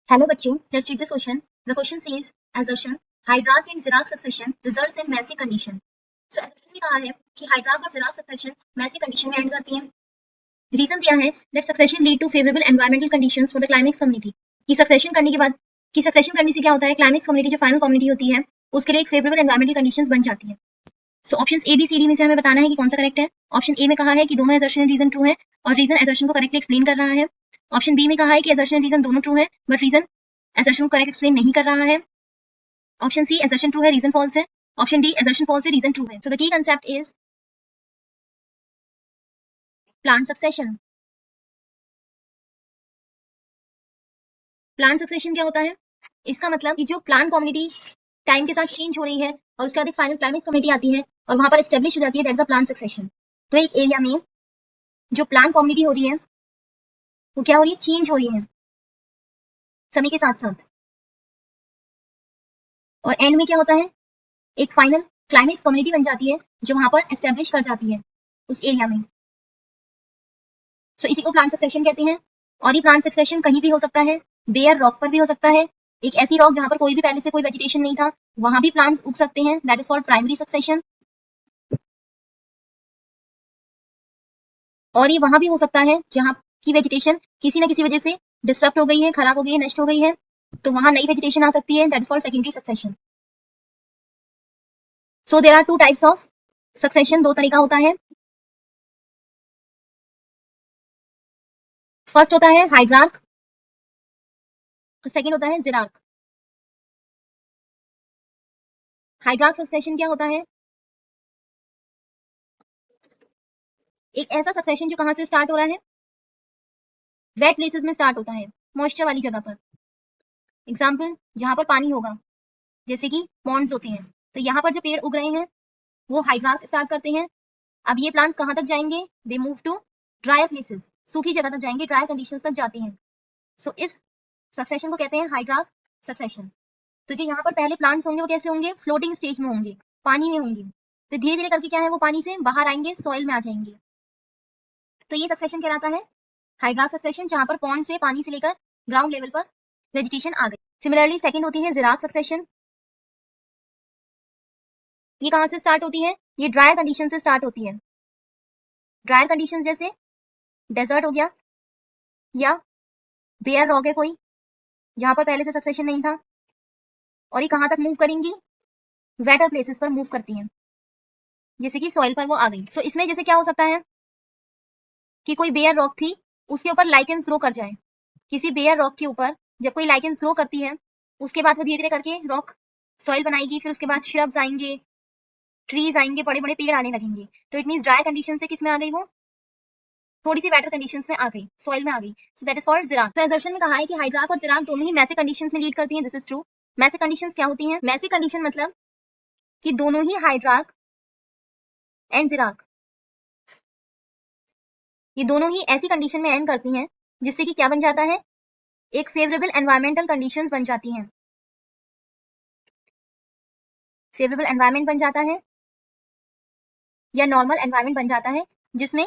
Hello बच्चों, let's read this question. The question says assertion Hydrarch and Zirac succession results in messy condition. So assertion में कहा है कि Hydrarch और Zirac succession messy condition में end करती हैं. Reason दिया है that succession lead to favorable environmental conditions for the climax community. कि succession करने के बाद कि succession करने से क्या होता है, climax community जो final community होती है उसके लिए एक favorable environmental conditions बन जाती है. So options A, B, C, D में से हमें बताना है कि कौन सा करेक्ट है. ऑप्शन A में कहा है कि दोनों assertion and reason true है और reason assertion को करेक्टली एक्सप्लेन कर रहा है. ऑप्शन बी में कहा है कि assertion and reason दोनों ट्रू है बट रीजन assertion को करेक्ट एक्सप्लेन नहीं कर रहा है. ऑप्शन सी assertion ट्रू है रीजन फॉल्स है. ऑप्शन डी assertion फॉल्स है रीजन ट्रू है. So the key concept is plant succession. Plant succession क्या होता है? इसका मतलब कि जो प्लांट कम्युनिटी टाइम के साथ चेंज हो रही है और उसके बाद एक फाइनल क्लाइमेक्स कम्युनिटी आती है और वहां पर एस्टेब्लिश हो जाती है, that is a plant succession. तो एक एरिया में जो प्लांट कम्युनिटी हो रही है वो क्या हो रही है, चेंज हो रही है समय के साथ साथ. और एंड में क्या होता है, एक फाइनल क्लाइमेक्स कम्युनिटी बन जाती है जो वहां पर एस्टेब्लिश कर जाती है उस एरिया में. सो इसी को प्लांट सक्सेशन कहते हैं. और ये प्लांट सक्सेशन कहीं भी हो सकता है, बेयर रॉक पर भी हो सकता है. एक ऐसी रॉक जहां पर कोई भी पहले से कोई वेजिटेशन नहीं था वहां भी प्लांट्स उग सकते हैं, that is called primary succession. और ये वहां भी हो सकता है जहां की वेजिटेशन किसी न किसी वजह से डिस्टर्ब हो गई है, खराब हो गई है, नष्ट हो गई है, तो वहां नई वेजिटेशन आ सकती है, that is called secondary succession. So there are two types of succession. दो तरीका होता है. फर्स्ट होता है हाइड्रार्क और सेकंड होता है ज़िरार्क. हाइड्रार्क सक्सेशन क्या होता है? एक ऐसा सक्सेशन जो कहां से स्टार्ट हो रहा है, वेट प्लेसेस में स्टार्ट होता है, मॉइस्चर वाली जगह पर. एग्जांपल जहां पर पानी होगा, जैसे कि पॉन्ड्स होते हैं, तो यहाँ पर जो पेड़ उग रहे हैं वो हाइड्रार्क स्टार्ट करते हैं. अब ये प्लांट्स कहां तक जाएंगे, they move to drier places, सूखी जगह तक जाएंगे, ड्रायर कंडीशंस तक जाते हैं. सो इस सक्सेशन को कहते हैं हाइड्रार्क सक्सेशन. तो जो यहाँ पर पहले प्लांट्स होंगे वो कैसे होंगे, फ्लोटिंग स्टेज में होंगे, पानी में होंगे. तो धीरे धीरे करके क्या है, वो पानी से बाहर आएंगे, सॉइल में आ जाएंगे. तो ये सक्सेशन कहलाता है हाइड्रार्क सक्सेशन, जहां पर पॉन्ड से पानी से लेकर ग्राउंड लेवल पर वेजिटेशन आ गई. सिमिलरली सेकंड होती है ज़िरार्क सक्सेशन. ये कहां से स्टार्ट होती है, ये ड्रायर कंडीशन से स्टार्ट होती है. ड्रायर कंडीशन जैसे डेजर्ट हो गया या बेयर रॉक है कोई जहां पर पहले से सक्सेशन नहीं था. और ये कहां तक मूव करेंगी, वेटर प्लेसेस पर मूव करती हैं, जैसे कि सॉइल पर वो आ गई. सो इसमें जैसे क्या हो सकता है कि कोई बेयर रॉक थी उसके ऊपर लाइकेंस ग्रो कर जाए. किसी बेयर रॉक के ऊपर जब कोई लाइकेंस ग्रो करती है उसके बाद वो धीरे धीरे करके रॉक सॉइल बनाएगी, फिर उसके बाद श्रब्स आएंगे, ट्रीज आएंगे, बड़े बड़े पेड़ आने लगेंगे. तो इट मींस ड्राई कंडीशन से किस में आ गई, वो थोड़ी सी वेटर कंडीशंस में आ गई, सॉइल में आ गई. सो दैट इज कॉल्ड ज़िरार्क. तो असर्शन में कहा है कि हाइड्रार्क और ज़िरार्क दोनों ही मैसी कंडीशंस में लीड करती हैं. This is true. Mesic conditions क्या होती हैं, मैसी कंडीशन मतलब कि दोनों ही हाइड्रार्क एंड ज़िरार्क ये दोनों ही ऐसी कंडीशन में एंड करती हैं जिससे कि क्या बन जाता है, एक फेवरेबल एनवायरमेंटल कंडीशंस बन जाती हैं. फेवरेबल एनवायरमेंट बन जाता है या नॉर्मल एनवायरमेंट बन जाता है जिसमें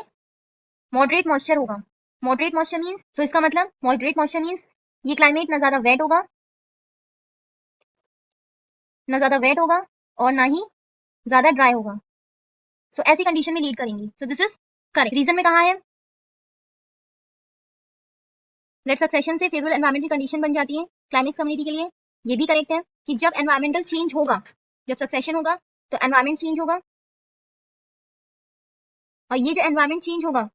मॉडरेट मॉइस्चर होगा. मॉडरेट मॉइस्चर मींस, सो इसका मतलब मॉडरेट मॉइस्चर मींस ये क्लाइमेट ना ज्यादा वेट होगा, ना ज्यादा वेट होगा और ना ही ज्यादा ड्राई होगा. सो ऐसी कंडीशन में लीड करेंगी. So this is correct. Reason में कहा है लेट सक्सेशन से फेवरेबल एनवायरमेंटल कंडीशन बन जाती है क्लाइमेक्स कम्युनिटी के लिए. ये भी करेक्ट है कि जब एनवायरमेंटल चेंज होगा, जब सक्सेशन होगा तो एनवायरमेंट चेंज होगा. और ये जो एनवायरमेंट चेंज होगा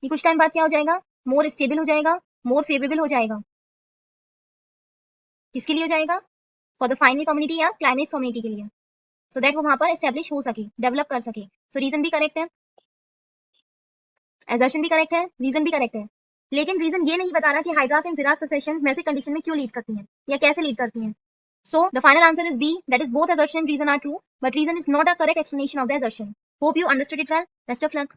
ये कुछ टाइम बाद क्या हो जाएगा, मोर स्टेबल हो जाएगा, मोर फेवरेबल हो जाएगा. किसके लिए हो जाएगा, फॉर द फाइनल कम्युनिटी या क्लाइमेक्स कम्युनिटी के लिए, सो दैट वो वहां पर एस्टेब्लिश हो सके, डेवलप कर सके. सो रीजन भी करेक्ट है, असर्शन भी करेक्ट है, रीजन भी करेक्ट है. लेकिन रीजन ये नहीं बता रहा कि हाइड्रार्क एंड ज़िरार्क सक्सेशन मैसी कंडीशन में क्यों लीड करती हैं या कैसे लीड करती हैं. So the final answer is B, that is both assertion and reason are true, but reason is not a correct explanation of the assertion. Hope you understood it well. Best of luck.